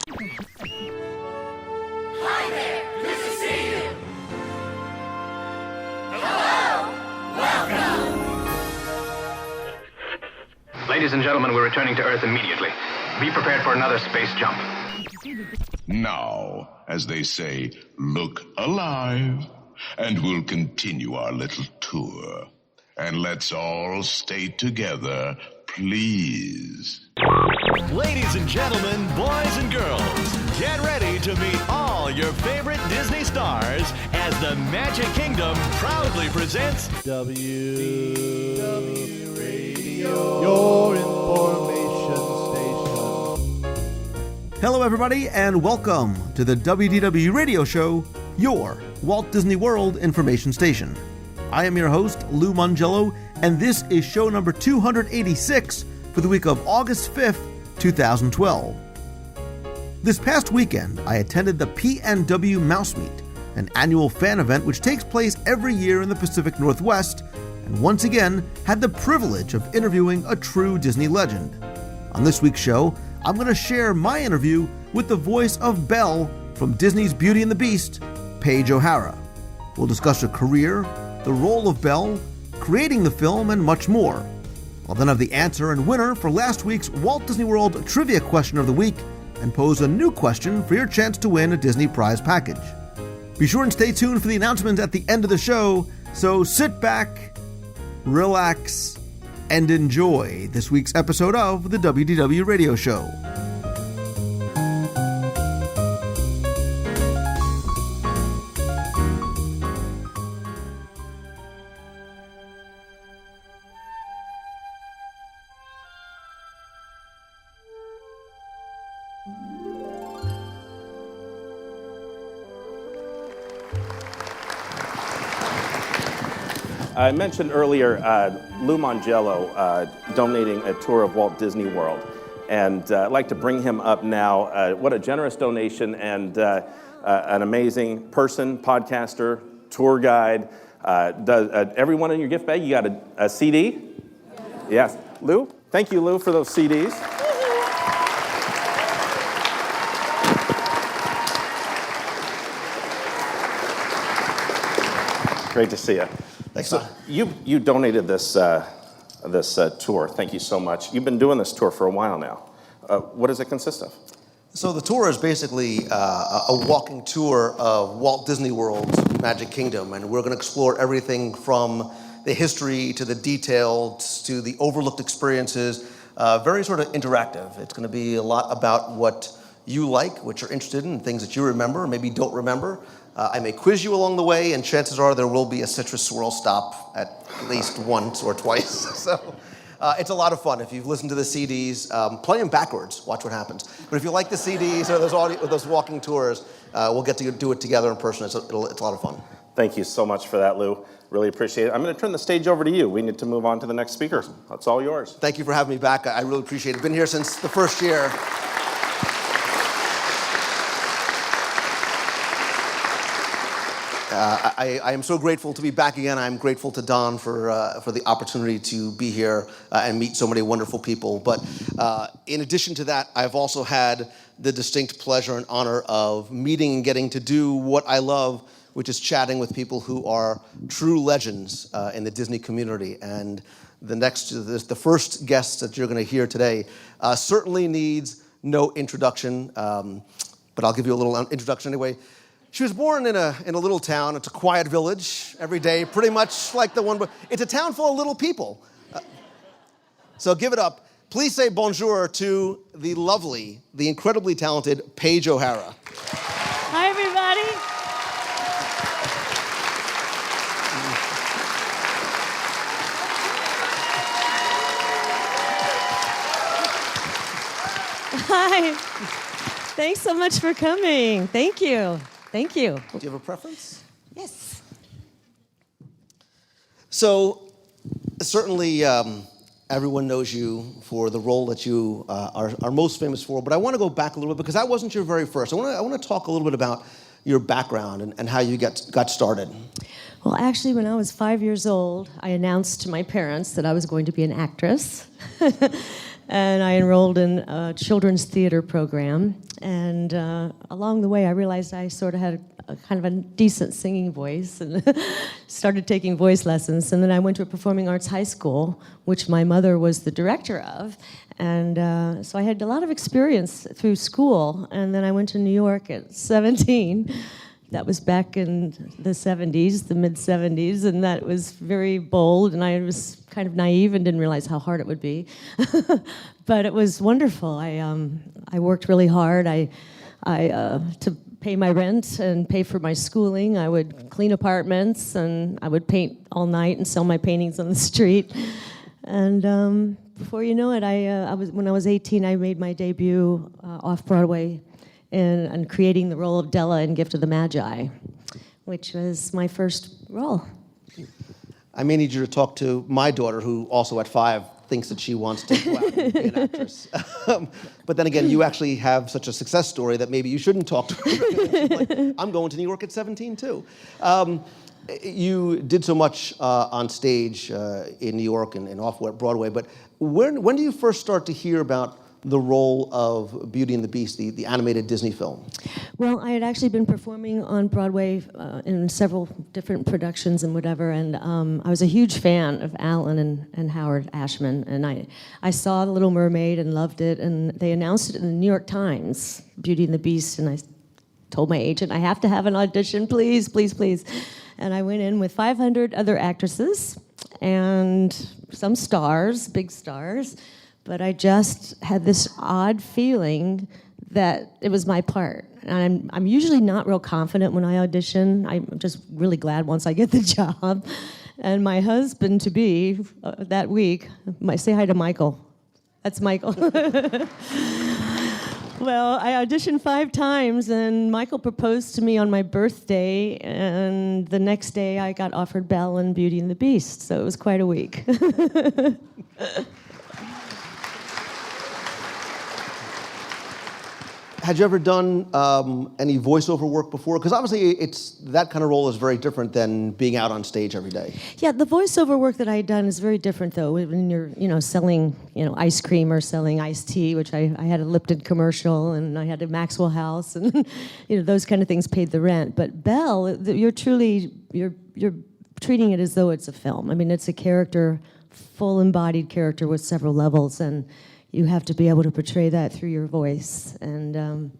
Hi there! Good to see you! Hello! Welcome! Ladies and gentlemen, we're returning to Earth immediately. Be prepared for another space jump. Now, as they say, look alive, and we'll continue our little tour. And let's all stay together, please. Ladies and gentlemen, boys and girls, get ready to meet all your favorite Disney stars as the Magic Kingdom proudly presents WDW Radio, your information station. Hello, everybody, and welcome to the WDW Radio Show, your Walt Disney World information station. I am your host, Lou Mongello, and this is show number 286 for the week of August 5th, 2012. This past weekend, I attended the PNW Mouse Meet, an annual fan event which takes place every year in the Pacific Northwest, and once again had the privilege of interviewing a true Disney legend. On this week's show, I'm going to share my interview with the voice of Belle from Disney's Beauty and the Beast, Paige O'Hara. We'll discuss her career, the role of Belle, creating the film, and much more. I'll then have the answer and winner for last week's Walt Disney World Trivia Question of the Week and pose a new question for your chance to win a Disney prize package. Be sure and stay tuned for the announcement at the end of the show, so sit back, relax, and enjoy this week's episode of the WDW Radio Show. I mentioned earlier Lou Mongello donating a tour of Walt Disney World, and I'd like to bring him up now. What a generous donation, and an amazing person, podcaster, tour guide. Does everyone in your gift bag, you got a CD? Yes. Lou, thank you, Lou, for those CDs. Great to see you. Thanks, so you donated this tour. Thank you so much. You've been doing this tour for a while now. What does it consist of? So the tour is basically a walking tour of Walt Disney World's Magic Kingdom, and we're going to explore everything from the history to the details to the overlooked experiences. Very sort of interactive. It's going to be a lot about what you like, what you're interested in, things that you remember, maybe don't remember. I may quiz you along the way, and chances are there will be a citrus swirl stop at least once or twice. So it's a lot of fun. If you've listened to the CDs, play them backwards. Watch what happens. But if you like the CDs or those walking tours, we'll get to do it together in person. It's a lot of fun. Thank you so much for that, Lou. Really appreciate it. I'm going to turn the stage over to you. We need to move on to the next speaker. That's all yours. Thank you for having me back. I really appreciate it. Been here since the first year. I am so grateful to be back again. I'm grateful to Don for the opportunity to be here and meet so many wonderful people. But in addition to that, I've also had the distinct pleasure and honor of meeting and getting to do what I love, which is chatting with people who are true legends in the Disney community. And the first guest that you're going to hear today certainly needs no introduction, but I'll give you a little introduction anyway. She was born in a little town. It's a quiet village every day, pretty much like the one. It's a town full of little people. So give it up. Please say bonjour to the lovely, the incredibly talented Paige O'Hara. Hi, everybody. Hi. Thanks so much for coming. Thank you. Thank you. Do you have a preference? Yes. So, certainly everyone knows you for the role that you are most famous for, but I want to go back a little bit because that wasn't your very first. I want to talk a little bit about your background and how you got started. Well, actually, when I was 5 years old, I announced to my parents that I was going to be an actress. and I enrolled in a children's theater program. And along the way, I realized I sort of had a kind of a decent singing voice, and started taking voice lessons. And then I went to a performing arts high school, which my mother was the director of. And so I had a lot of experience through school. And then I went to New York at 17. That was back in the 70s, the mid-70s, and that was very bold, and I was kind of naive and didn't realize how hard it would be. But it was wonderful. I worked really hard. To pay my rent and pay for my schooling, I would clean apartments, and I would paint all night and sell my paintings on the street. And before you know it, when I was 18, I made my debut off-Broadway in creating the role of Della in Gift of the Magi, which was my first role. I may need you to talk to my daughter, who also at 5 thinks that she wants to go out and be an actress. But then again, you actually have such a success story that maybe you shouldn't talk to her. She's like, I'm going to New York at 17 too. You did so much on stage in New York and off Broadway, but when do you first start to hear about the role of Beauty and the Beast, the animated Disney film? Well, I had actually been performing on Broadway in several different productions and whatever, and I was a huge fan of Alan and Howard Ashman, and I saw The Little Mermaid and loved it, and they announced it in the New York Times, Beauty and the Beast, and I told my agent, I have to have an audition, please, please, please. And I went in with 500 other actresses and some stars, big stars, but I just had this odd feeling that it was my part. And I'm usually not real confident when I audition. I'm just really glad once I get the job. And my husband-to-be that week, say hi to Michael. That's Michael. Well, I auditioned 5 times, and Michael proposed to me on my birthday, and the next day I got offered Belle in Beauty and the Beast, so it was quite a week. Had you ever done any voiceover work before? Because obviously that kind of role is very different than being out on stage every day. Yeah, the voiceover work that I had done is very different, though. When you're, selling, ice cream or selling iced tea, which I had a Lipton commercial, and I had a Maxwell House, and those kind of things paid the rent. But Belle, you're treating it as though it's a film. I mean, it's a character, full-embodied character with several levels, and you have to be able to portray that through your voice. And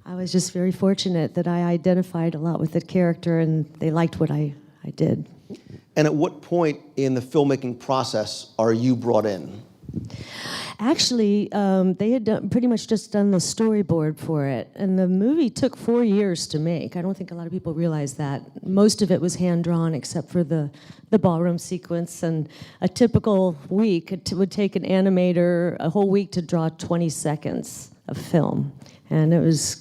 I was just very fortunate that I identified a lot with the character, and they liked what I did. And at what point in the filmmaking process are you brought in? Actually, they had pretty much just done the storyboard for it, and the movie took 4 years to make. I don't think a lot of people realize that. Most of it was hand-drawn, except for the ballroom sequence, and a typical week, it would take an animator a whole week to draw 20 seconds of film. And it was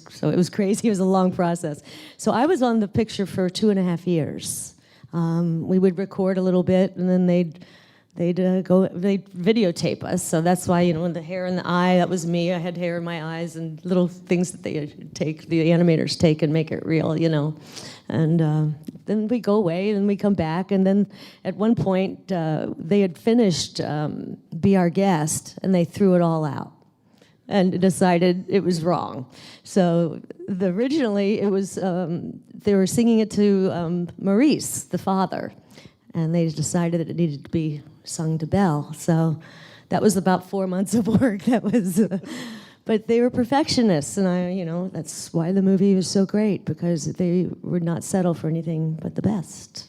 crazy. It was a long process. So I was on the picture for 2.5 years. We would record a little bit, and then they'd videotape us. So that's why, the hair in the eye, that was me. I had hair in my eyes and little things that the animators take and make it real, And then we go away and we come back. And then at one point, they had finished Be Our Guest, and they threw it all out and decided it was wrong. So originally it was, they were singing it to Maurice, the father, and they decided that it needed to be sung to Belle. So that was about 4 months of work. That was, but they were perfectionists, and that's why the movie was so great, because they would not settle for anything but the best.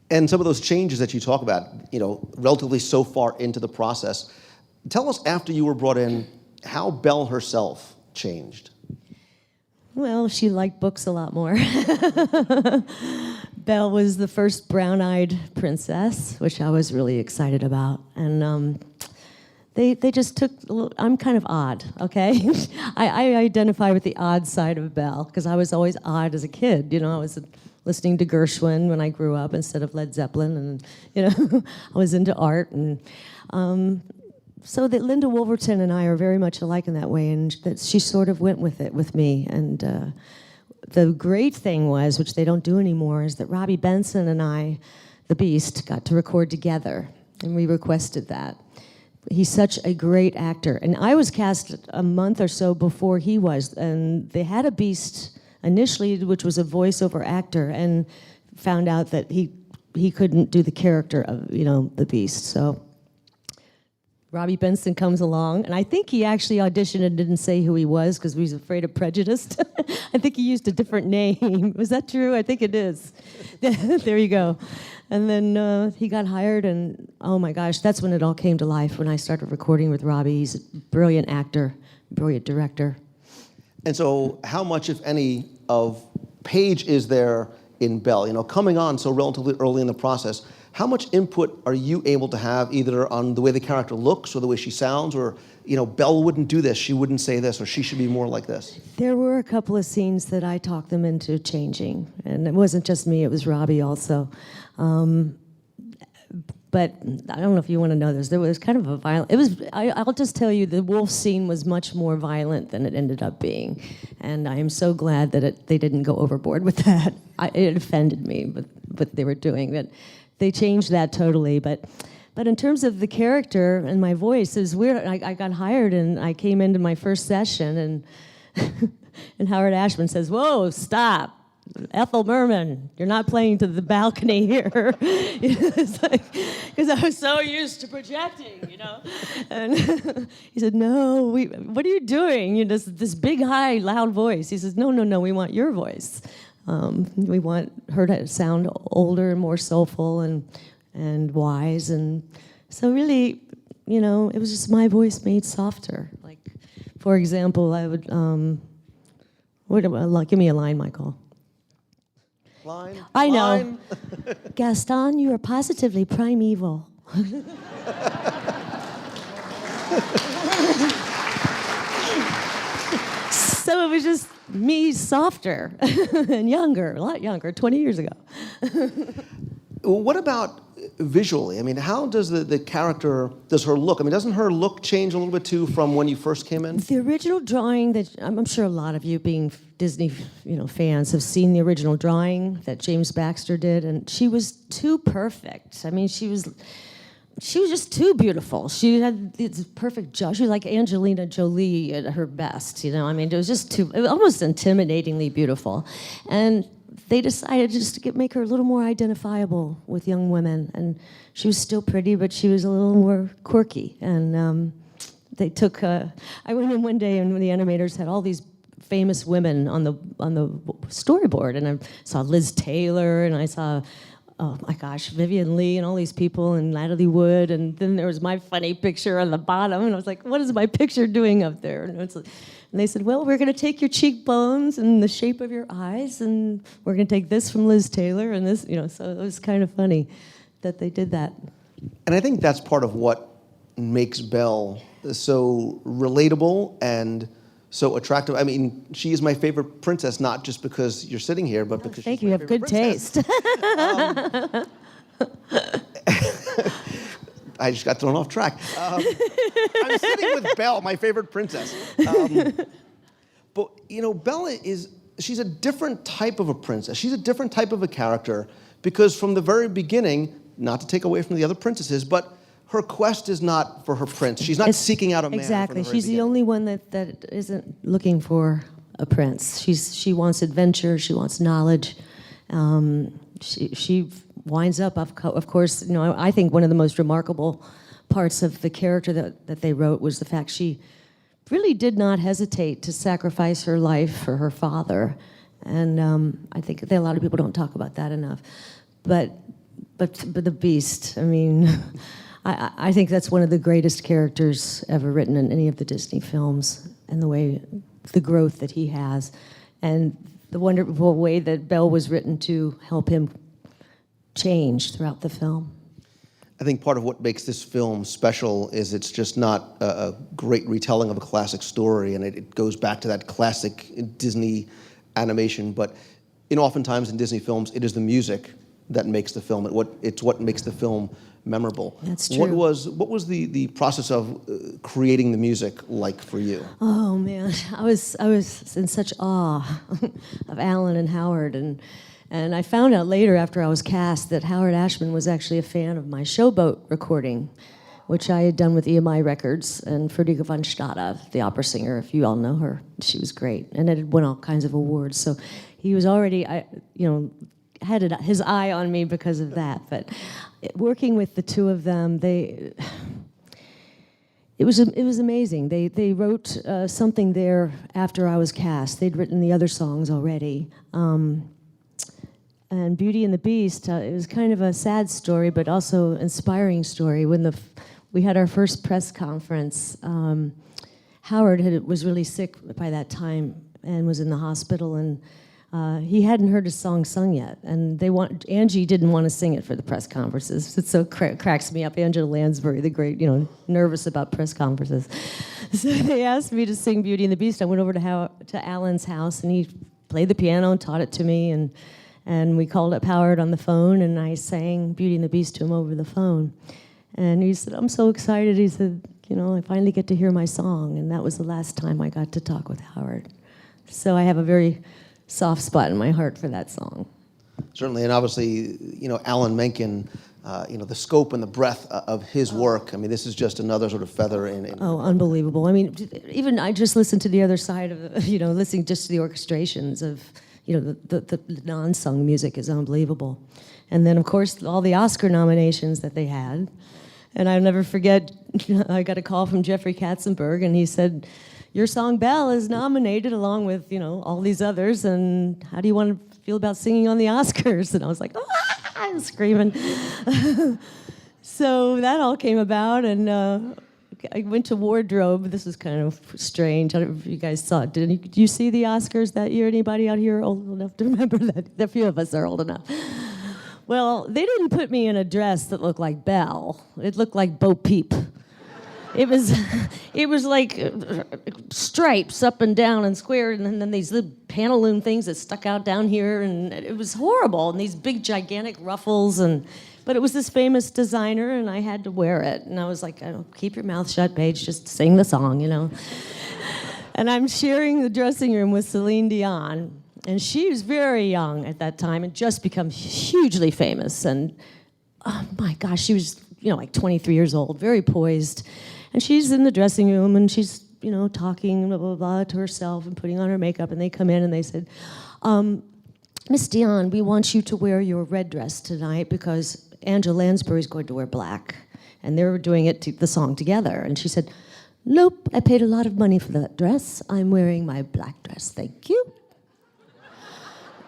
And some of those changes that you talk about, relatively so far into the process, tell us, after you were brought in, how Belle herself changed. Well, she liked books a lot more. Belle was the first brown-eyed princess, which I was really excited about. And they just took I'm kind of odd, okay? I identify with the odd side of Belle, because I was always odd as a kid. I was listening to Gershwin when I grew up instead of Led Zeppelin, and, I was into art. And so that Linda Wolverton and I are very much alike in that way, and that she sort of went with it with me. And the great thing was, which they don't do anymore, is that Robbie Benson and I, the Beast, got to record together, and we requested that. he's such a great actor. And I was cast a month or so before he was, and they had a Beast initially, which was a voiceover actor, and found out that he couldn't do the character of, the Beast. So Robbie Benson comes along, and I think he actually auditioned and didn't say who he was because he was afraid of prejudice. I think he used a different name. Was that true? I think it is. There you go. And then he got hired, and oh my gosh, that's when it all came to life, when I started recording with Robbie. He's a brilliant actor, brilliant director. And so how much, if any, of Paige is there in Belle? Coming on so relatively early in the process, how much input are you able to have either on the way the character looks or the way she sounds, or, Belle wouldn't do this, she wouldn't say this, or she should be more like this? There were a couple of scenes that I talked them into changing, and it wasn't just me, it was Robbie also. But I don't know if you want to know this. There was kind of a violent. I'll just tell you, the wolf scene was much more violent than it ended up being, and I am so glad that they didn't go overboard with that. It offended me, but what they were doing. But they changed that totally. But in terms of the character and my voice, it was weird. I got hired, and I came into my first session, and and Howard Ashman says, "Whoa, stop. Ethel Merman, you're not playing to the balcony here." It's like, because I was so used to projecting, And he said, "No, what are you doing? This big, high, loud voice." He says, "No, we want your voice. We want her to sound older and more soulful and wise." And so really, it was just my voice made softer. Like, for example, I would, give me a line, Michael. Line. I know. Gaston, you are positively primeval. So it was just me softer and younger, a lot younger, 20 years ago. What about visually? I mean, how does the character, does her look? I mean, doesn't her look change a little bit too from when you first came in? The original drawing that, I'm sure a lot of you being Disney, fans have seen the original drawing that James Baxter did, and she was too perfect. I mean, she was just too beautiful. She had this perfect jaw. She was like Angelina Jolie at her best, I mean, it was just it was almost intimidatingly beautiful. And they decided just to make her a little more identifiable with young women. And she was still pretty, but she was a little more quirky. And they took, I went in one day, and the animators had all these famous women on the storyboard. And I saw Liz Taylor, and I saw, oh my gosh, Vivian Leigh and all these people, and Natalie Wood. And then there was my funny picture on the bottom. And I was like, what is my picture doing up there? And they said, well, we're going to take your cheekbones and the shape of your eyes, and we're going to take this from Liz Taylor and this, so it was kind of funny that they did that. And I think that's part of what makes Belle so relatable and so attractive. I mean, she is my favorite princess, not just because you're sitting here, but because thank she's you. my You have good favorite taste. I just got thrown off track. I'm sitting with Belle, my favorite princess. But, Belle she's a different type of a princess. She's a different type of a character because from the very beginning, not to take away from the other princesses, but her quest is not for her prince. She's not seeking out a man. Exactly. From the very She's the only one that isn't looking for a prince. She wants adventure. She wants knowledge. She winds up, of course, I think one of the most remarkable parts of the character that they wrote was the fact she really did not hesitate to sacrifice her life for her father. And I think that a lot of people don't talk about that enough. But the Beast, I mean, I think that's one of the greatest characters ever written in any of the Disney films, and the growth that he has, and the wonderful way that Belle was written to help him change throughout the film. I think part of what makes this film special is it's just not a great retelling of a classic story, and it goes back to that classic Disney animation, but oftentimes in Disney films, it is the music that makes the film. It's what makes the film memorable. That's true. What was the process of creating the music like for you? Oh man, I was in such awe of Alan and Howard, and I found out later after I was cast that Howard Ashman was actually a fan of my Showboat recording, which I had done with EMI Records, and Friederike von Stade, the opera singer, if you all know her. She was great, and it had won all kinds of awards. So he was already, had his eye on me because of that. But working with the two of them, it was amazing. They wrote something there after I was cast. They'd written the other songs already. And Beauty and the Beast, it was kind of a sad story, but also inspiring story. When we had our first press conference, Howard was really sick by that time and was in the hospital, and he hadn't heard his song sung yet. And Angie didn't want to sing it for the press conferences. It so cracks me up. Angela Lansbury, the great, nervous about press conferences. So they asked me to sing Beauty and the Beast. I went over to Alan's house, and he played the piano and taught it to me, and we called up Howard on the phone, and I sang Beauty and the Beast to him over the phone. And he said, I'm so excited. He said, I finally get to hear my song. And that was the last time I got to talk with Howard. So I have a very soft spot in my heart for that song. Certainly, and obviously, Alan Menken, the scope and the breadth of his work. I mean, this is just another sort of feather in. Oh, unbelievable. I mean, even I just listened to the other side of, listening just to the orchestrations of, the non-sung music is unbelievable. And then, of course, all the Oscar nominations that they had. And I'll never forget, I got a call from Jeffrey Katzenberg, and he said, your song Belle is nominated along with, all these others, and how do you want to feel about singing on the Oscars? And I was like, I was screaming. So that all came about, and I went to Wardrobe. This was kind of strange. I don't know if you guys saw it. Did you see the Oscars that year? Anybody out here old enough to remember that? A few of us are old enough. Well, they didn't put me in a dress that looked like Belle. It looked like Bo Peep. It was like stripes up and down and square, and then these little pantaloon things that stuck out down here, and it was horrible. And these big, gigantic ruffles, but it was this famous designer, and I had to wear it. And I was like, keep your mouth shut, Paige, just sing the song, And I'm sharing the dressing room with Celine Dion, and she was very young at that time and just become hugely famous. And oh my gosh, she was, like 23 years old, very poised. And she's in the dressing room, and she's, talking, blah, blah, blah, to herself and putting on her makeup. And they come in and they said, Miss Dion, we want you to wear your red dress tonight because Angela Lansbury's going to wear black. And they were doing the song together. And she said, nope, I paid a lot of money for that dress. I'm wearing my black dress, thank you.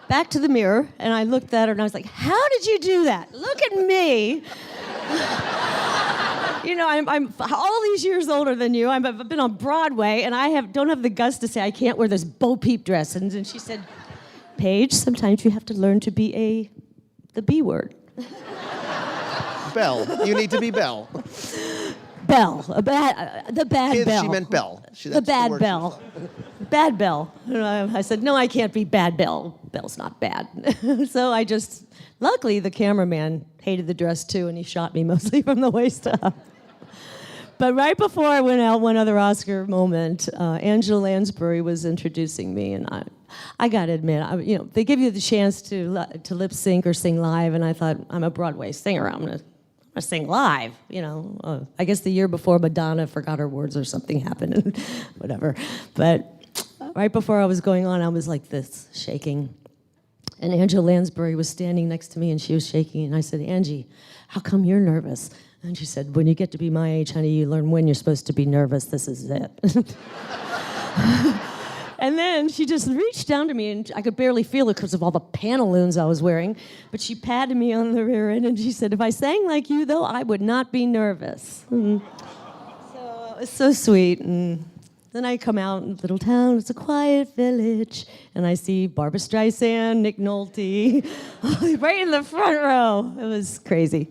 Back to the mirror, and I looked at her, and I was like, how did you do that? Look at me. I'm all these years older than you. I've been on Broadway, and I don't have the guts to say I can't wear this Bo Peep dress. And she said, Paige, sometimes you have to learn to be the B word. Belle. You need to be Belle. Belle. The bad Kids, Belle. She meant Belle. The bad Belle. Bad Belle. I said, no, I can't be bad Belle. Belle's not bad. So luckily the cameraman hated the dress too, and he shot me mostly from the waist up. But right before I went out, one other Oscar moment, Angela Lansbury was introducing me, and I got to admit, they give you the chance to lip sync or sing live, and I thought, I'm a Broadway singer, I'm gonna sing live, I guess the year before Madonna forgot her words or something happened, and whatever. But right before I was going on, I was like this, shaking. And Angela Lansbury was standing next to me, and she was shaking, and I said, Angie, how come you're nervous? And she said, when you get to be my age, honey, you learn when you're supposed to be nervous. This is it. And then she just reached down to me, and I could barely feel it because of all the pantaloons I was wearing, but she patted me on the rear end, and she said, if I sang like you, though, I would not be nervous. So it was so sweet. And then I come out in a little town, it's a quiet village, and I see Barbra Streisand, Nick Nolte, right in the front row. It was crazy.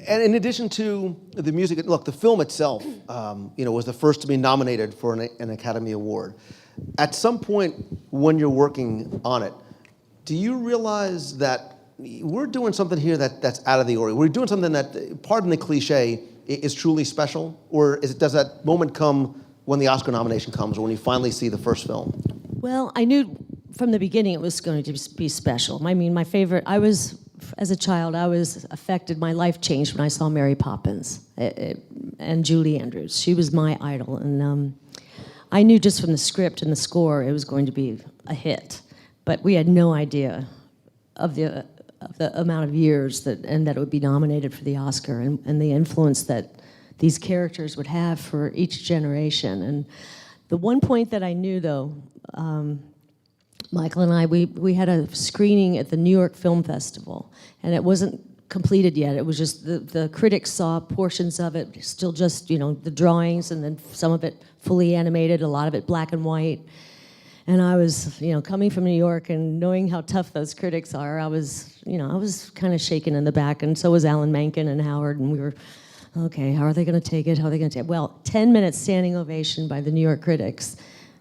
And in addition to the music, look, the film itself, was the first to be nominated for an Academy Award. At some point when you're working on it, do you realize that we're doing something here that's out of the ordinary? We're doing something that, pardon the cliche, is truly special? Or does that moment come when the Oscar nomination comes, or when you finally see the first film? Well, I knew from the beginning it was going to be special. I mean, as a child, I was affected, my life changed when I saw Mary Poppins. and Julie Andrews. She was my idol, and I knew just from the script and the score it was going to be a hit, but we had no idea of the amount of years that it would be nominated for the Oscar, and the influence that these characters would have for each generation. And the one point that I knew, though, Michael and I, we had a screening at the New York Film Festival, and it wasn't completed yet. It was just the critics saw portions of it, still just, the drawings, and then some of it fully animated, a lot of it black and white. And I was, coming from New York and knowing how tough those critics are, I was kind of shaken in the back, and so was Alan Menken and Howard, and we were, okay, how are they going to take it? How are they going to take it? Well, 10 minutes standing ovation by the New York critics,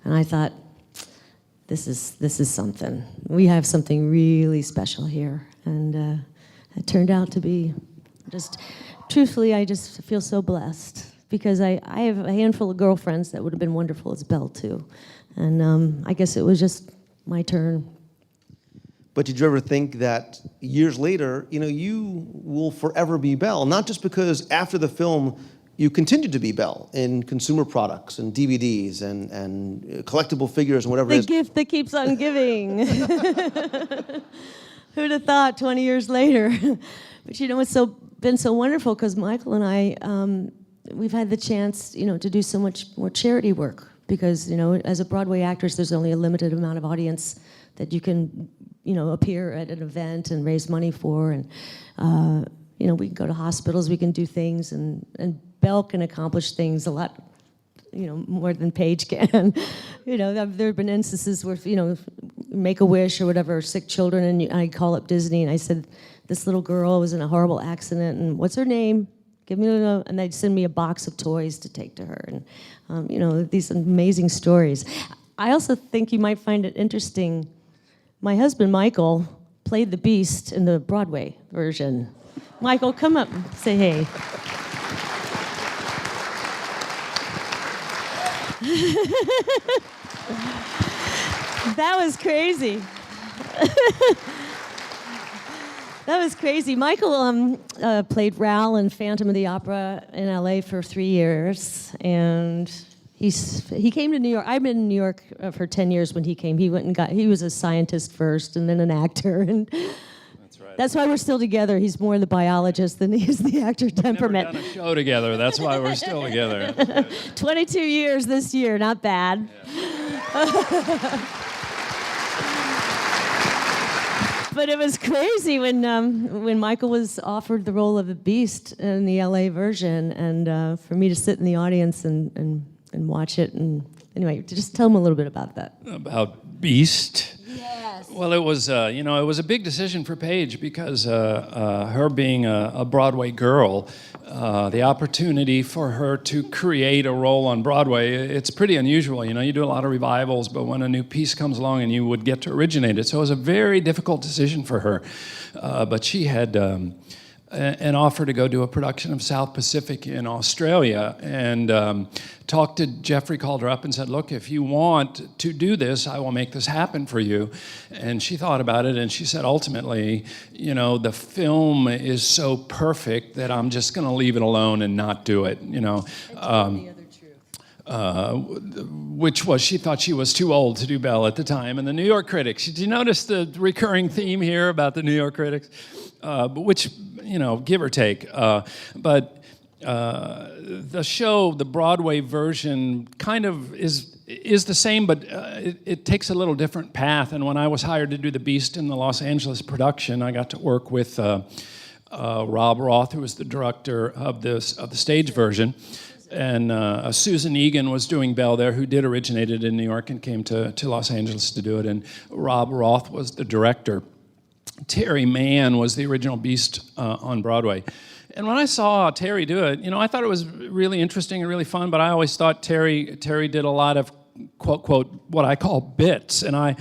and I thought, this is something. We have something really special here, and it turned out to be truthfully, I just feel so blessed, because I have a handful of girlfriends that would have been wonderful as Belle, too. And I guess it was just my turn. But did you ever think that years later, you will forever be Belle? Not just because after the film, you continued to be Belle in consumer products and DVDs and collectible figures and whatever it is. The gift that keeps on giving. Who'd have thought 20 years later? But it's been so wonderful, because Michael and I, we've had the chance, to do so much more charity work, because, as a Broadway actress, there's only a limited amount of audience that you can, appear at an event and raise money for, and, we can go to hospitals, we can do things, and Belle can accomplish things a lot, more than Paige can. There have been instances where, Make-A-Wish or whatever, sick children, and I call up Disney and I said, this little girl was in a horrible accident, and what's her name? Give me a, and they'd send me a box of toys to take to her, and these amazing stories. I also think you might find it interesting. My husband Michael played the Beast in the Broadway version. Michael, come up and say hey. That was crazy. That was crazy. Michael played Raoul in Phantom of the Opera in LA for 3 years, and he came to New York. I've been in New York for 10 years when he came. He was a scientist first and then an actor, and that's right. That's why we're still together. He's more the biologist than he is the actor temperament. We've never done a show together. That's why we're still together. 22 years this year, not bad. Yeah. But it was crazy when Michael was offered the role of the Beast in the LA version, and for me to sit in the audience and watch it. And anyway, just tell him a little bit about that. About Beast? Yes. Well, it was it was a big decision for Paige, because her being a Broadway girl, the opportunity for her to create a role on Broadway, it's pretty unusual. You do a lot of revivals, but when a new piece comes along and you would get to originate it. So it was a very difficult decision for her. But she had an offer to go do a production of South Pacific in Australia, and talked to Jeffrey, called her up and said, look, if you want to do this, I will make this happen for you. And she thought about it, and she said, ultimately, the film is so perfect that I'm just going to leave it alone and not do it, which was, she thought she was too old to do Belle at the time. And the New York critics, did you notice the recurring theme here about the New York critics? Which, give or take. But the show, the Broadway version, kind of is the same, but it takes a little different path. And when I was hired to do The Beast in the Los Angeles production, I got to work with Rob Roth, who was the director of the stage version. And Susan Egan was doing Belle there, who did originate it in New York and came to Los Angeles to do it. And Rob Roth was the director. Terry Mann was the original Beast on Broadway. And when I saw Terry do it, I thought it was really interesting and really fun, but I always thought Terry did a lot of quote, quote, what I call bits. And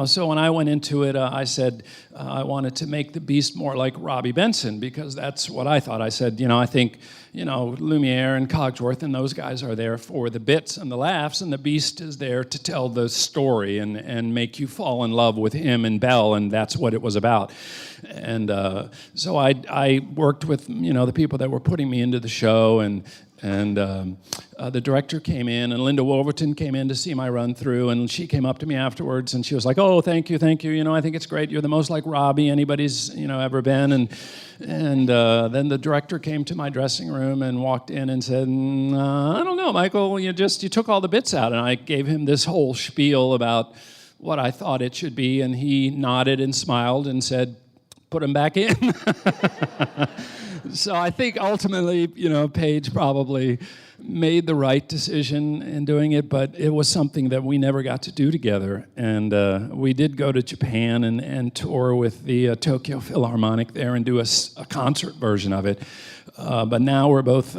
so when I went into it, I said I wanted to make the Beast more like Robbie Benson, because that's what I thought. I said, I think, Lumiere and Cogsworth and those guys are there for the bits and the laughs, and the Beast is there to tell the story and make you fall in love with him and Belle, and that's what it was about. And so I worked with, the people that were putting me into the show, and the director came in, and Linda Wolverton came in to see my run through, and she came up to me afterwards, and she was like, "Oh, thank you. I think it's great. You're the most like Robbie anybody's ever been." And then the director came to my dressing room and walked in and said, "I don't know, Michael. You took all the bits out." And I gave him this whole spiel about what I thought it should be, and he nodded and smiled and said, "Put them back in." So I think ultimately, Paige probably made the right decision in doing it, but it was something that we never got to do together. And we did go to Japan and tour with the Tokyo Philharmonic there and do a concert version of it. But now we're both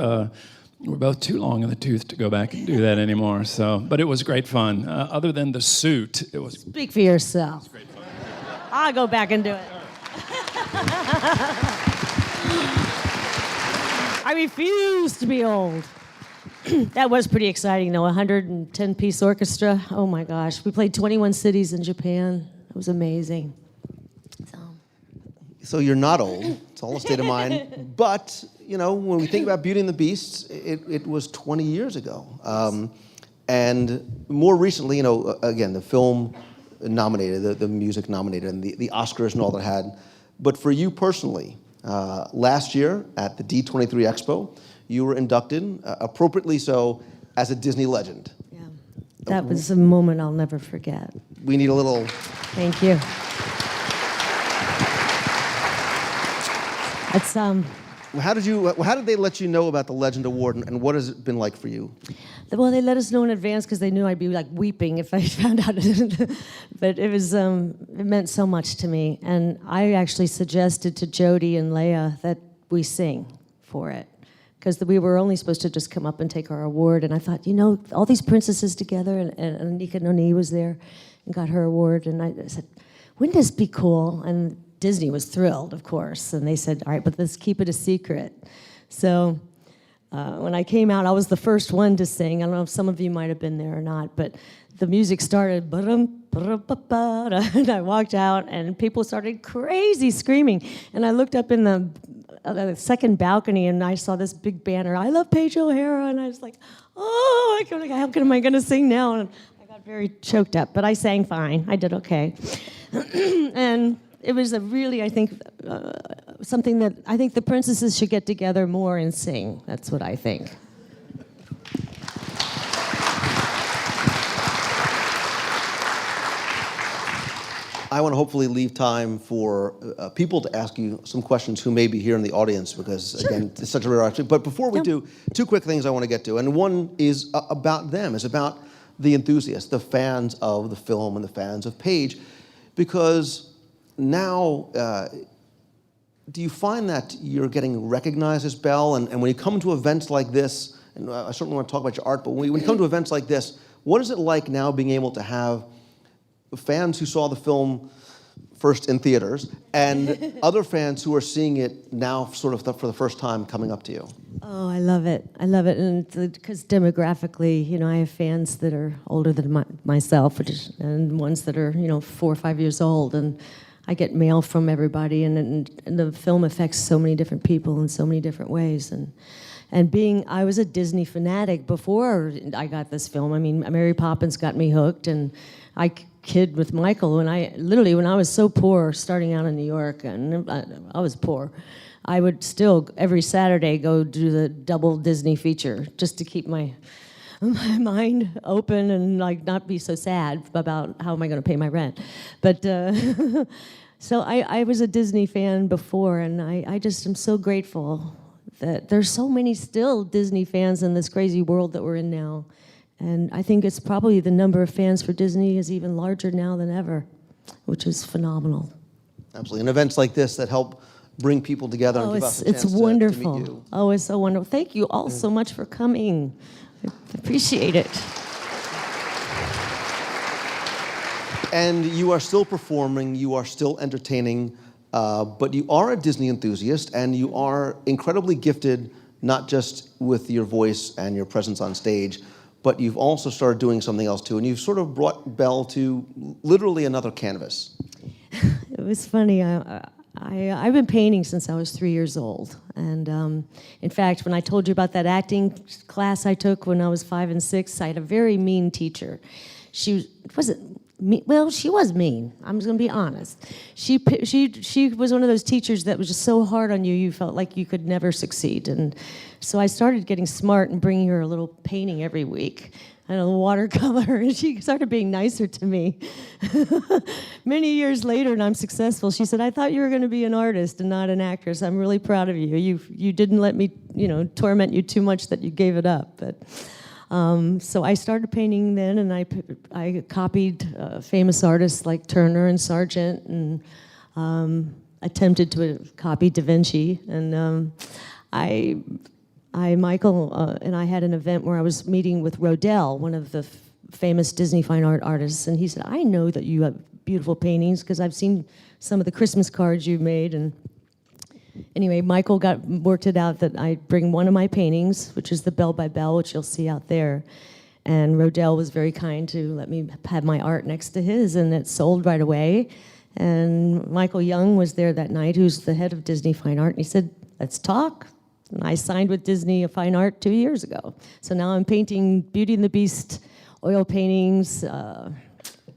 too long in the tooth to go back and do that anymore. But it was great fun. Other than the suit, it was. Speak for yourself. It was great fun. I'll go back and do it. I refuse to be old. That was pretty exciting, though. 110-piece orchestra. Oh, my gosh. We played 21 cities in Japan. It was amazing. So you're not old. It's all a state of mind. But, when we think about Beauty and the Beast, it was 20 years ago. And more recently, again, the film nominated, the music nominated, and the Oscars and all that had. But for you personally, last year at the D23 Expo, you were inducted, appropriately so, as a Disney legend. Yeah, that was a moment I'll never forget. We need a little... Thank you. It's How did they let you know about the Legend Award, and what has it been like for you? Well, they let us know in advance because they knew I'd be like weeping if I found out. But it was it meant so much to me, and I actually suggested to Jodie and Leia that we sing for it, because we were only supposed to just come up and take our award. And I thought, all these princesses together, and Anika Noni was there and got her award, and I said, wouldn't this be cool? And Disney was thrilled, of course, and they said, all right, but let's keep it a secret. So when I came out, I was the first one to sing. I don't know if some of you might have been there or not, but the music started, and I walked out, and people started crazy screaming. And I looked up in the second balcony, and I saw this big banner, "I love Paige O'Hara," and I was like, oh, how am I going to sing now? And I got very choked up, but I sang fine. I did okay. And it was I think, something that I think the princesses should get together more and sing. That's what I think. I want to hopefully leave time for people to ask you some questions who may be here in the audience, because, again, it's such a rare opportunity. But before we do, two quick things I want to get to. And one is about them. It's about the enthusiasts, the fans of the film and the fans of Paige. Because now, do you find that you're getting recognized as Belle? And when you come to events like this, and I certainly want to talk about your art, but when you come to events like this, what is it like now being able to have fans who saw the film first in theaters and other fans who are seeing it now sort of for the first time coming up to you? Oh, I love it. And because demographically, I have fans that are older than myself, and ones that are, 4 or 5 years old, and I get mail from everybody, and the film affects so many different people in so many different ways. And I was a Disney fanatic before I got this film. I mean, Mary Poppins got me hooked, and I kid with Michael when I was so poor starting out in New York, and I was poor, I would still every Saturday go do the double Disney feature just to keep my mind open and not be so sad about how am I going to pay my rent. But so I was a Disney fan before, and I just am so grateful that there's so many still Disney fans in this crazy world that we're in now. And I think it's probably the number of fans for Disney is even larger now than ever, which is phenomenal. Absolutely. And events like this that help bring people together and give us a chance it's wonderful. To meet you. Oh, it's so wonderful. Thank you all so much for coming. I appreciate it. And you are still performing, you are still entertaining, but you are a Disney enthusiast, and you are incredibly gifted, not just with your voice and your presence on stage, but you've also started doing something else too, and you've sort of brought Belle to literally another canvas. It was funny. I've been painting since I was 3 years old. And in fact, when I told you about that acting class I took when I was 5 and 6, I had a very mean teacher. She wasn't mean. Well, she was mean. I'm just going to be honest. She was one of those teachers that was just so hard on you, you felt like you could never succeed. And so I started getting smart and bringing her a little painting every week and a watercolor, and she started being nicer to me. Many years later, and I'm successful, she said, "I thought you were going to be an artist and not an actress. I'm really proud of you. You didn't let me, torment you too much that you gave it up." But so I started painting then, and I copied famous artists like Turner and Sargent, and attempted to copy Da Vinci. And Michael and I had an event where I was meeting with Rodell, one of the famous Disney fine art artists, and he said, "I know that you have beautiful paintings because I've seen some of the Christmas cards you've made." And anyway, Michael worked it out that I bring one of my paintings, which is the Belle by Belle, which you'll see out there. And Rodell was very kind to let me have my art next to his, and it sold right away. And Michael Young was there that night, who's the head of Disney Fine Art, and he said, "Let's talk." And I signed with Disney Fine Art 2 years ago. So now I'm painting Beauty and the Beast oil paintings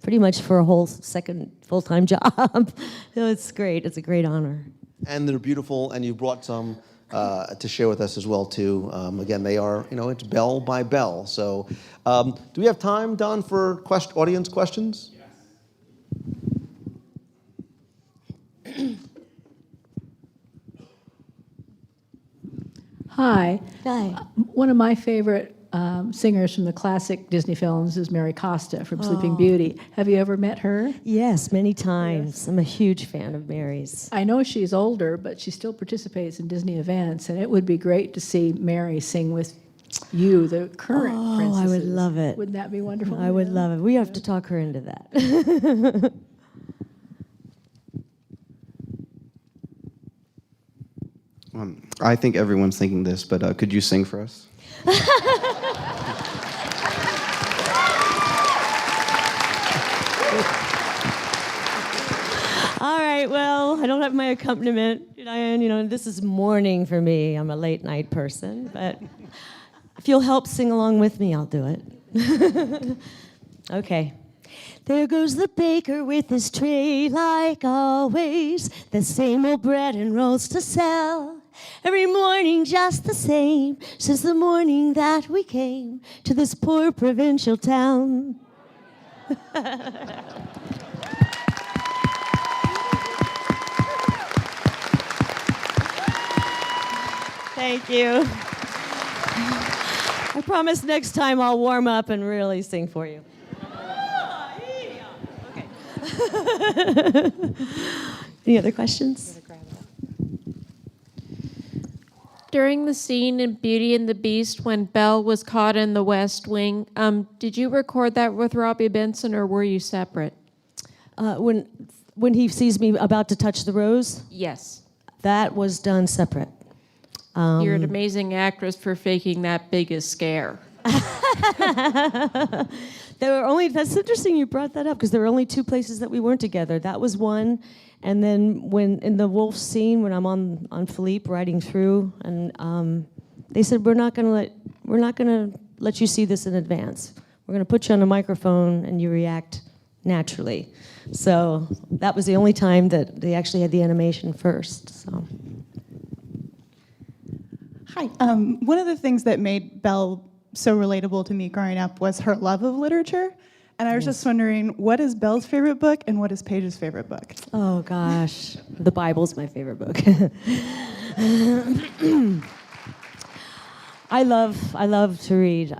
pretty much for a whole second full-time job. So it's great. It's a great honor. And they're beautiful, and you brought some to share with us as well, too. Again, they are, it's Belle by Belle. So do we have time, Don, for audience questions? Yes. Hi. Hi. One of my favorite singers from the classic Disney films is Mary Costa from Sleeping Beauty. Have you ever met her? Yes, many times. Yes. I'm a huge fan of Mary's. I know she's older, but she still participates in Disney events, and it would be great to see Mary sing with you, the current princesses. I would love it. Wouldn't that be wonderful? I would love it. We have to talk her into that. I think everyone's thinking this, but could you sing for us? All right, well, I don't have my accompaniment, and this is morning for me. I'm a late night person, but if you'll help sing along with me, I'll do it. Okay. There goes the baker with his tray like always, the same old bread and rolls to sell. Every morning just the same, since the morning that we came to this poor provincial town. Thank you. I promise next time I'll warm up and really sing for you. Okay. Any other questions? During the scene in Beauty and the Beast when Belle was caught in the West Wing, did you record that with Robbie Benson, or were you separate? When he sees me about to touch the rose? Yes. That was done separate. You're an amazing actress for faking that big a scare. That's interesting you brought that up, because there were only 2 places that we weren't together. That was one, and then when in the wolf scene, when I'm on Philippe riding through, and they said, we're not gonna let you see this in advance. We're gonna put you on a microphone and you react naturally. So that was the only time that they actually had the animation first. So. Hi. One of the things that made Belle so relatable to me growing up was her love of literature. And I was just wondering, what is Belle's favorite book and what is Paige's favorite book? Oh, gosh. The Bible's my favorite book. I love to read.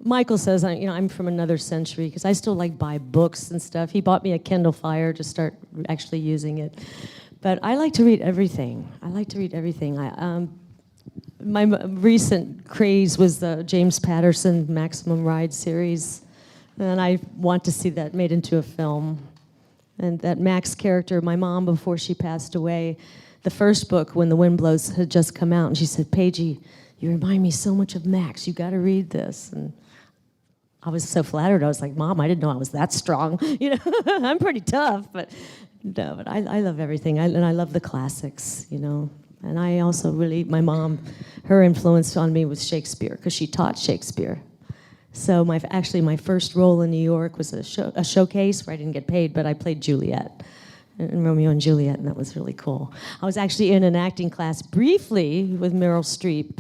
Michael says, I'm from another century because I still buy books and stuff. He bought me a Kindle Fire to start actually using it. But I like to read everything. My recent craze was the James Patterson Maximum Ride series. And I want to see that made into a film. And that Max character, my mom, before she passed away, the first book, When the Wind Blows, had just come out, and she said, "Paigey, you remind me so much of Max. You got to read this." And I was so flattered. I was like, "Mom, I didn't know I was that strong." You know, I'm pretty tough, but no. But I love everything, and I love the classics. You know, and I also really, my mom, her influence on me was Shakespeare because she taught Shakespeare. So my first role in New York was a showcase where I didn't get paid, but I played Juliet in Romeo and Juliet, and that was really cool. I was actually in an acting class briefly with Meryl Streep,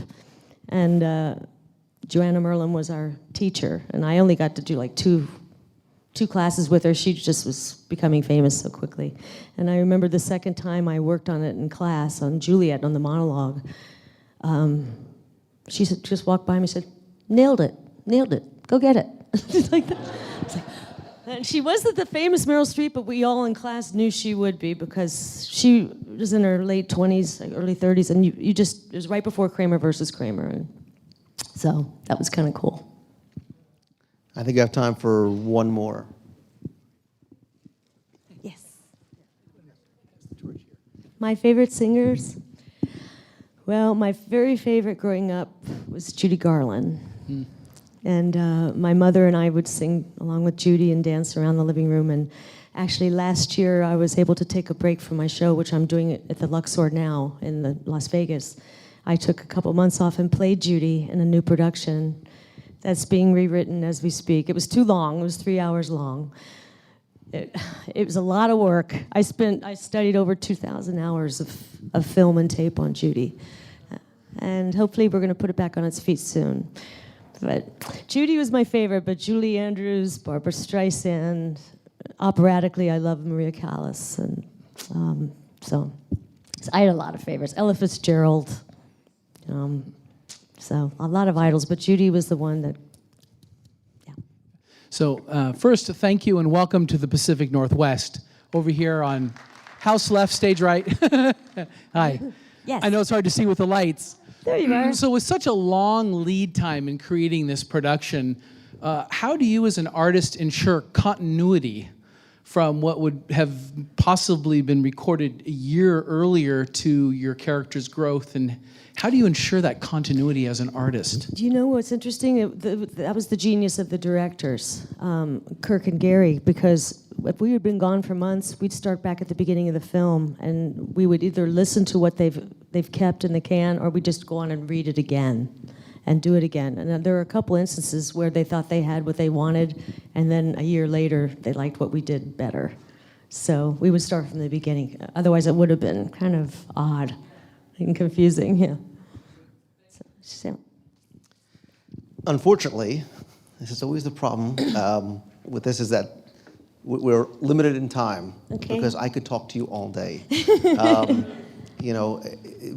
and Joanna Merlin was our teacher, and I only got to do like two classes with her. She just was becoming famous so quickly. And I remember the second time I worked on it in class, on Juliet, on the monologue, she just walked by me and said, nailed it, go get it. It's like that. It's like, and she wasn't the famous Meryl Streep, but we all in class knew she would be because she was in her late 20s, early 30s, and it was right before Kramer versus Kramer. And so that was kind of cool. I think I have time for one more. Yes. My favorite singers? Well, my very favorite growing up was Judy Garland. And my mother and I would sing along with Judy and dance around the living room. And actually last year I was able to take a break from my show, which I'm doing at the Luxor now in Las Vegas. I took a couple months off and played Judy in a new production that's being rewritten as we speak. It was too long. It was 3 hours long. It was a lot of work. I studied over 2,000 hours of film and tape on Judy. And hopefully we're going to put it back on its feet soon. But Judy was my favorite, but Julie Andrews, Barbra Streisand, operatically I love Maria Callas. And so I had a lot of favorites. Ella Fitzgerald. So a lot of idols, but Judy was the one that, yeah. So first, thank you and welcome to the Pacific Northwest. Over here on house left, stage right. Hi. Yes. I know it's hard to see with the lights. There you are. So with such a long lead time in creating this production, how do you as an artist ensure continuity from what would have possibly been recorded a year earlier to your character's growth, and how do you ensure that continuity as an artist? Do you know what's interesting? That was the genius of the directors, Kirk and Gary, because if we had been gone for months, we'd start back at the beginning of the film, and we would either listen to what they've kept in the can, or we'd just go on and read it again and do it again. And there were a couple instances where they thought they had what they wanted, and then a year later, they liked what we did better. So we would start from the beginning. Otherwise, it would have been kind of odd and confusing, yeah. So. Unfortunately, this is always the problem with this, is that we're limited in time, because I could talk to you all day. You know,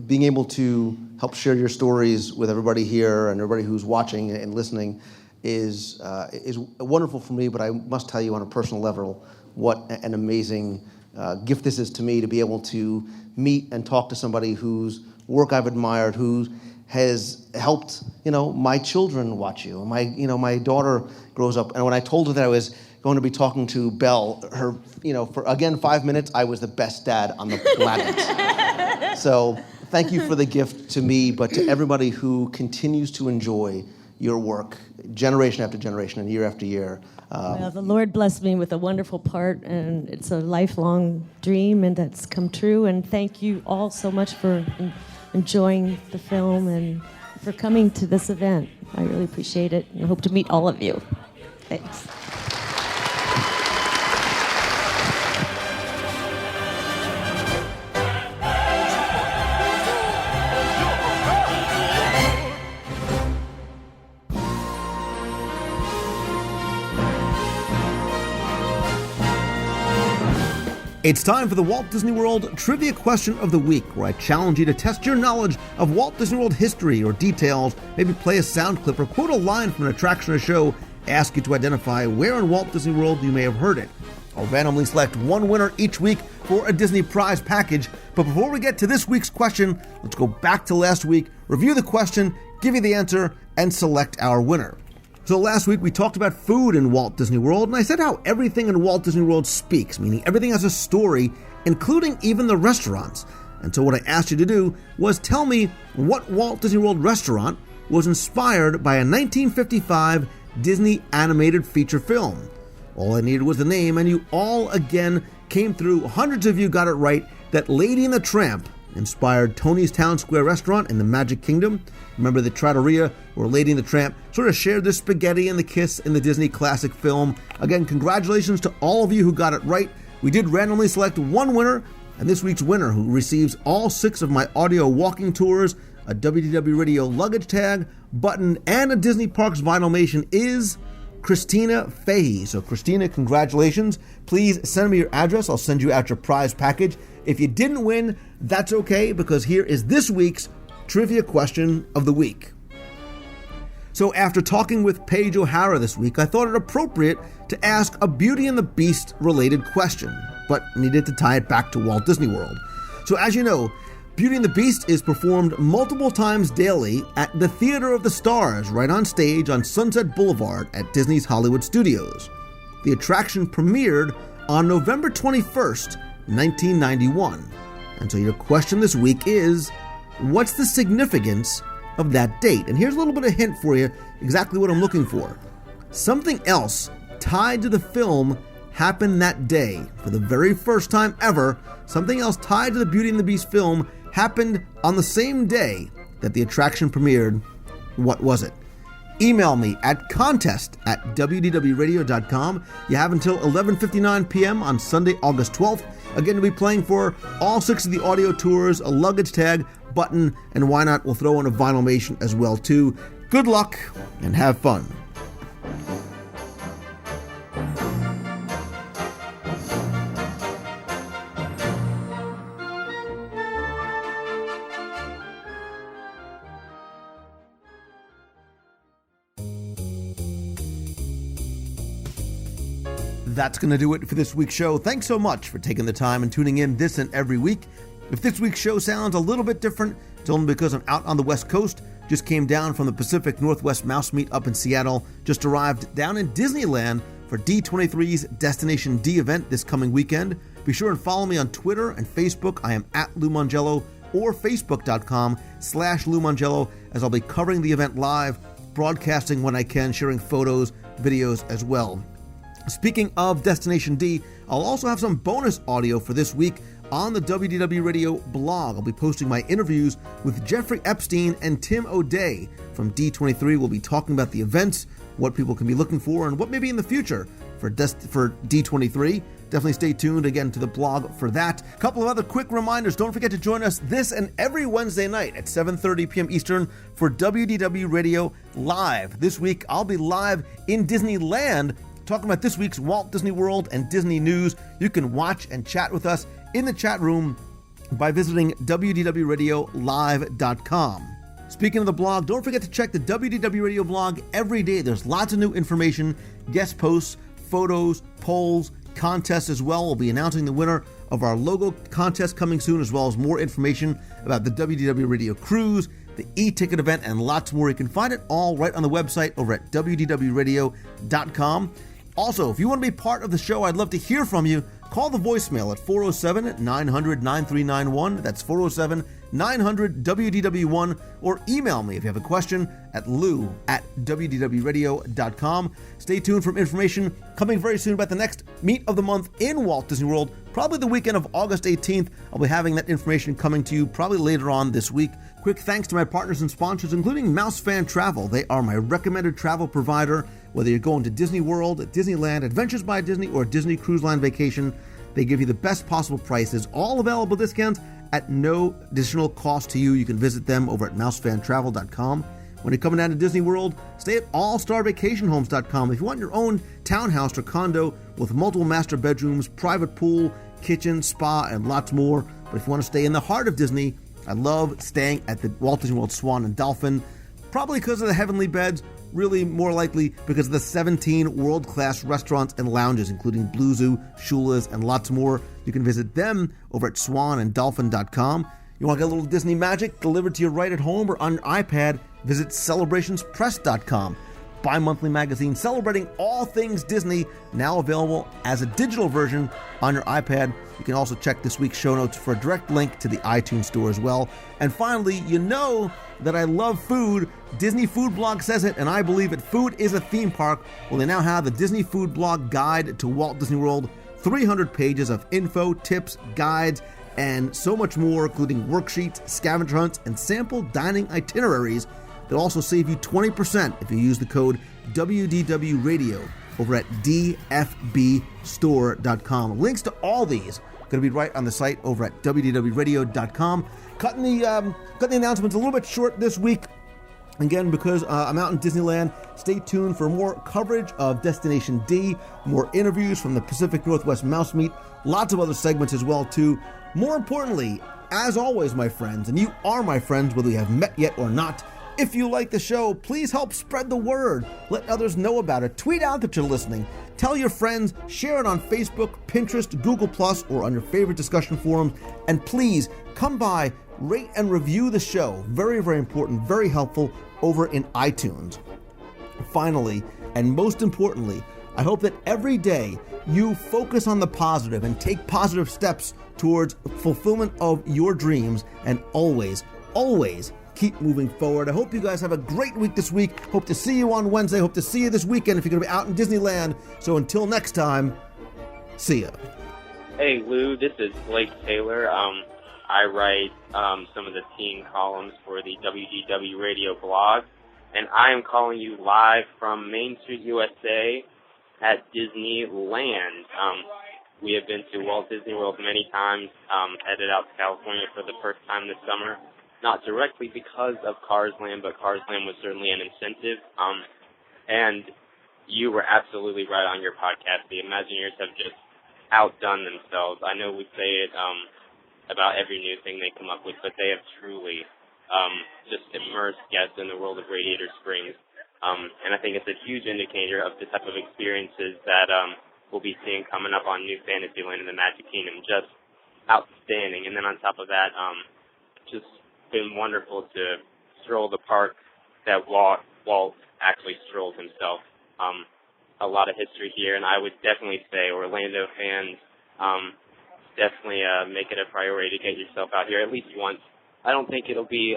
being able to help share your stories with everybody here and everybody who's watching and listening is wonderful for me, but I must tell you on a personal level what an amazing gift this is to me, to be able to meet and talk to somebody whose work I've admired, who has helped, my children watch you. My daughter grows up, and when I told her that I was going to be talking to Belle, her, for, again, 5 minutes, I was the best dad on the planet. So thank you for the gift to me, but to everybody who continues to enjoy your work, generation after generation and year after year. Well, the Lord blessed me with a wonderful part, and it's a lifelong dream, and that's come true. And thank you all so much for enjoying the film and for coming to this event. I really appreciate it, and I hope to meet all of you. Thanks. It's time for the Walt Disney World Trivia Question of the Week, where I challenge you to test your knowledge of Walt Disney World history or details, maybe play a sound clip or quote a line from an attraction or show, ask you to identify where in Walt Disney World you may have heard it. I'll randomly select one winner each week for a Disney prize package. But before we get to this week's question, let's go back to last week, review the question, give you the answer, and select our winner. So last week we talked about food in Walt Disney World, and I said how everything in Walt Disney World speaks, meaning everything has a story, including even the restaurants. And so what I asked you to do was tell me what Walt Disney World restaurant was inspired by a 1955 Disney animated feature film. All I needed was the name, and you all again came through. Hundreds of you got it right that Lady and the Tramp inspired Tony's Town Square restaurant in the Magic Kingdom. Remember the trattoria where Lady and the Tramp sort of shared the spaghetti and the kiss in the Disney classic film. Again, congratulations to all of you who got it right. We did randomly select one winner, and this week's winner, who receives all 6 of my audio walking tours, a WDW Radio luggage tag, button, and a Disney Parks Vinylmation, is Christina Fahey. So Christina, congratulations. Please send me your address. I'll send you out your prize package. If you didn't win, that's okay, because here is this week's trivia question of the week. So after talking with Paige O'Hara this week, I thought it appropriate to ask a Beauty and the Beast related question, but needed to tie it back to Walt Disney World. So as you know, Beauty and the Beast is performed multiple times daily at the Theater of the Stars, right on stage on Sunset Boulevard at Disney's Hollywood Studios. The attraction premiered on November 21st, 1991. And so your question this week is, what's the significance of that date? And here's a little bit of hint for you, exactly what I'm looking for. Something else tied to the film happened that day. For the very first time ever, something else tied to the Beauty and the Beast film happened on the same day that the attraction premiered. What was it? Email me at contest@wdwradio.com. You have until 11:59 p.m. on Sunday, August 12th. Again, we'll be playing for all 6 of the audio tours, a luggage tag, button, and why not, we'll throw in a Vinylmation as well too. Good luck and have fun. That's going to do it for this week's show. Thanks so much for taking the time and tuning in this and every week. If this week's show sounds a little bit different, it's only because I'm out on the West Coast. Just came down from the Pacific Northwest Mouse Meet up in Seattle. Just arrived down in Disneyland for D23's Destination D event this coming weekend. Be sure and follow me on Twitter and Facebook. I am at Lou Mongello, or facebook.com/Lou Mongello, as I'll be covering the event live, broadcasting when I can, sharing photos, videos as well. Speaking of Destination D, I'll also have some bonus audio for this week on the WDW Radio blog. I'll be posting my interviews with Jeffrey Epstein and Tim O'Day from D23. We'll be talking about the events, what people can be looking for, and what may be in the future for D23. Definitely stay tuned again to the blog for that. A couple of other quick reminders. Don't forget to join us this and every Wednesday night at 7:30 p.m. Eastern for WDW Radio Live. This week, I'll be live in Disneyland talking about this week's Walt Disney World and Disney news. You can watch and chat with us in the chat room by visiting wdwradiolive.com. Speaking of the blog, don't forget to check the WDW Radio blog every day. There's lots of new information, guest posts, photos, polls, contests as well. We'll be announcing the winner of our logo contest coming soon, as well as more information about the WDW Radio cruise, the e-ticket event, and lots more. You can find it all right on the website over at wdwradio.com. Also, if you want to be part of the show, I'd love to hear from you. Call the voicemail at 407-900-9391. That's 407-900-WDW1. Or email me if you have a question at lou@wdwradio.com. Stay tuned for information coming very soon about the next Meet of the Month in Walt Disney World. Probably the weekend of August 18th. I'll be having that information coming to you probably later on this week. Quick thanks to my partners and sponsors, including Mouse Fan Travel. They are my recommended travel provider. Whether you're going to Disney World, Disneyland, Adventures by Disney, or Disney Cruise Line Vacation, they give you the best possible prices, all available discounts at no additional cost to you. You can visit them over at mousefantravel.com. When you're coming down to Disney World, stay at allstarvacationhomes.com. If you want your own townhouse or condo with multiple master bedrooms, private pool, kitchen, spa, and lots more. But if you want to stay in the heart of Disney, I love staying at the Walt Disney World Swan and Dolphin, probably because of the heavenly beds, really more likely because of the 17 world-class restaurants and lounges, including Blue Zoo, Shula's, and lots more. You can visit them over at swananddolphin.com. You want to get a little Disney magic delivered to you right at home or on your iPad, visit celebrationspress.com. bi-monthly magazine celebrating all things Disney, now available as a digital version on your iPad. You can also check this week's show notes for a direct link to the iTunes store as well. And finally, you know that I love food. Disney Food Blog says it, and I believe it. Food is a theme park. Well, they now have the Disney Food Blog Guide to Walt Disney World. 300 pages of info, tips, guides, and so much more, including worksheets, scavenger hunts, and sample dining itineraries. They'll also save you 20% if you use the code WDW Radio over at dfbstore.com. Links to all these are going to be right on the site over at WDWradio.com. Cutting the announcements a little bit short this week. Again, because I'm out in Disneyland, stay tuned for more coverage of Destination D, more interviews from the Pacific Northwest Mouse Meet, lots of other segments as well, too. More importantly, as always, my friends, and you are my friends whether you have met yet or not, if you like the show, please help spread the word. Let others know about it. Tweet out that you're listening. Tell your friends, share it on Facebook, Pinterest, Google+, or on your favorite discussion forums. And please, come by, rate and review the show. Very, very important, very helpful over in iTunes. Finally, and most importantly, I hope that every day you focus on the positive and take positive steps towards fulfillment of your dreams, and always, always keep moving forward. I hope you guys have a great week this week. Hope to see you on Wednesday. Hope to see you this weekend if you're going to be out in Disneyland. So until next time, see ya. Hey Lou, this is Blake Taylor. I write some of the teen columns for the WDW Radio blog, and I am calling you live from Main Street, USA at Disneyland. We have been to Walt Disney World many times, headed out to California for the first time this summer. Not directly because of Cars Land, but Cars Land was certainly an incentive. And you were absolutely right on your podcast. The Imagineers have just outdone themselves. I know we say it about every new thing they come up with, but they have truly just immersed guests in the world of Radiator Springs. And I think it's a huge indicator of the type of experiences that we'll be seeing coming up on New Fantasyland and the Magic Kingdom. Just outstanding. And then on top of that, just been wonderful to stroll the park that Walt actually strolled himself. A lot of history here, and I would definitely say Orlando fans, definitely make it a priority to get yourself out here at least once. I don't think it'll be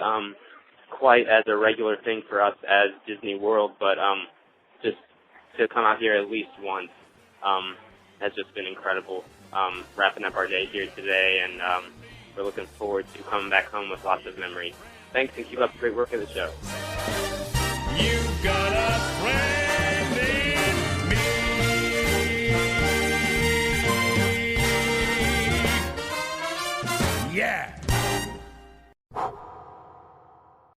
quite as a regular thing for us as Disney World, but just to come out here at least once has just been incredible. Wrapping up our day here today, and we're looking forward to coming back home with lots of memories. Thanks, and keep up the great work of the show. You've got a friend.